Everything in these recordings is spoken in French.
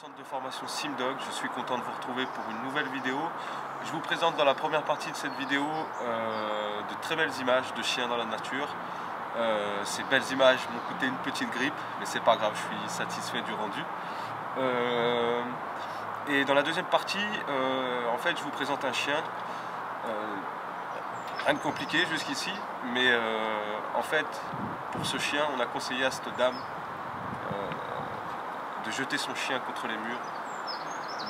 centre de formation Simdog, je suis content de vous retrouver pour une nouvelle vidéo. Je vous présente dans la première partie de cette vidéo de très belles images de chiens dans la nature. Ces belles images m'ont coûté une petite grippe, mais c'est pas grave, je suis satisfait du rendu. Et dans la deuxième partie, en fait, je vous présente un chien. Rien de compliqué jusqu'ici, mais en fait, pour ce chien, on a conseillé à cette dame de jeter son chien contre les murs,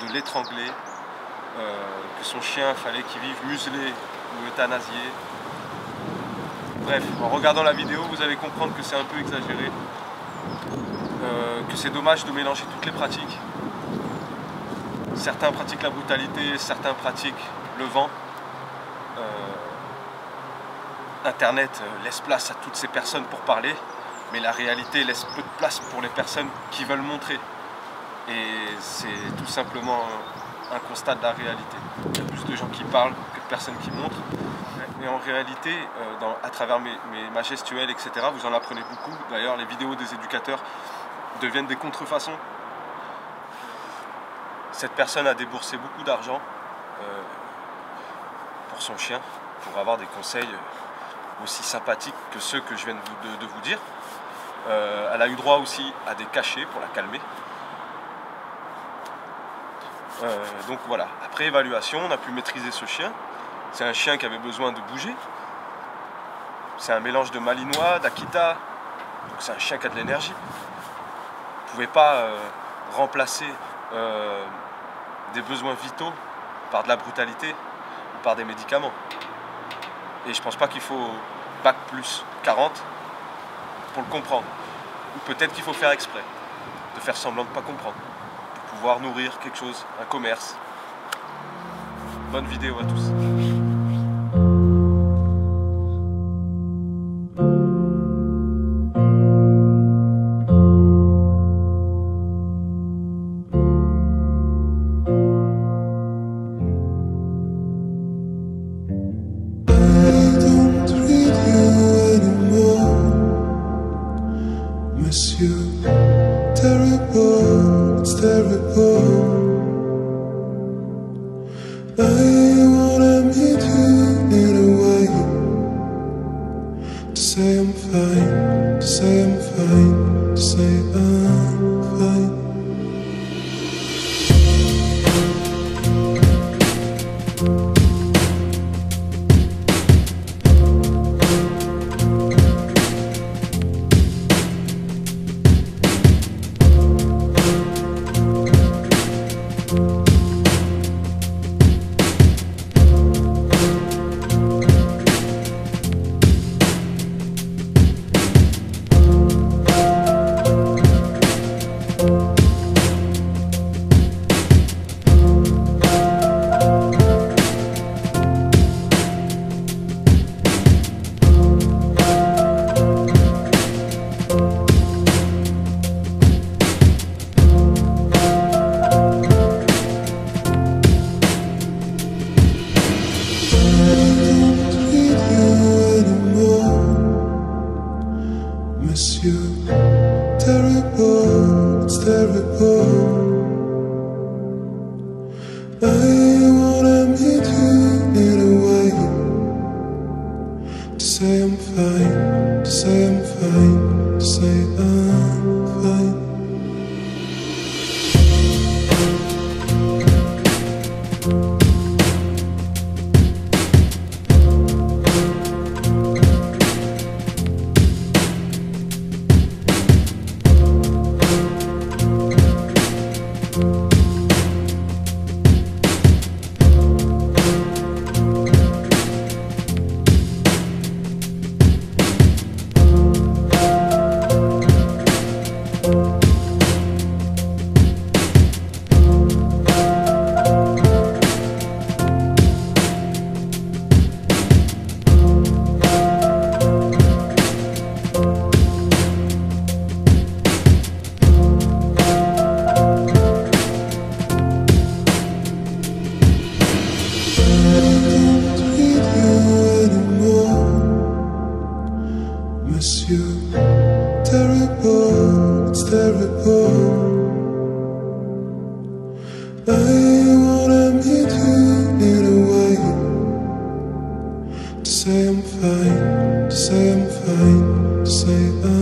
de l'étrangler, que son chien, fallait qu'il vive muselé ou euthanasié. Bref, en regardant la vidéo, vous allez comprendre que c'est un peu exagéré, que c'est dommage de mélanger toutes les pratiques. Certains pratiquent la brutalité, certains pratiquent le vent. Internet laisse place à toutes ces personnes pour parler, mais la réalité laisse peu de place pour les personnes qui veulent montrer. Et c'est tout simplement un constat de la réalité. Il y a plus de gens qui parlent que de personnes qui montrent. Mais en réalité, à travers ma gestuelle, etc., vous en apprenez beaucoup. D'ailleurs, les vidéos des éducateurs deviennent des contrefaçons. Cette personne a déboursé beaucoup d'argent pour son chien, pour avoir des conseils aussi sympathiques que ceux que je viens de vous dire. Elle a eu droit aussi à des cachets pour la calmer. Donc voilà, après évaluation, on a pu maîtriser ce chien. C'est un chien qui avait besoin de bouger. C'est un mélange de Malinois, d'Akita. Donc c'est un chien qui a de l'énergie. Vous ne pouvez pas remplacer des besoins vitaux par de la brutalité ou par des médicaments. Et je pense pas qu'il faut bac plus 40 pour le comprendre. Ou peut-être qu'il faut faire exprès, de faire semblant de ne pas comprendre, pour pouvoir nourrir quelque chose, un commerce. Bonne vidéo à tous. Terrible, it's terrible. I wanna meet you in a way to say I'm fine, to say I'm fine, to say I'm fine. Terrible, it's terrible. I wanna meet you in a way to say I'm fine, to say I'm fine, to say I'm fine. I wanna meet you in a way to say I'm fine, to say I'm fine, to say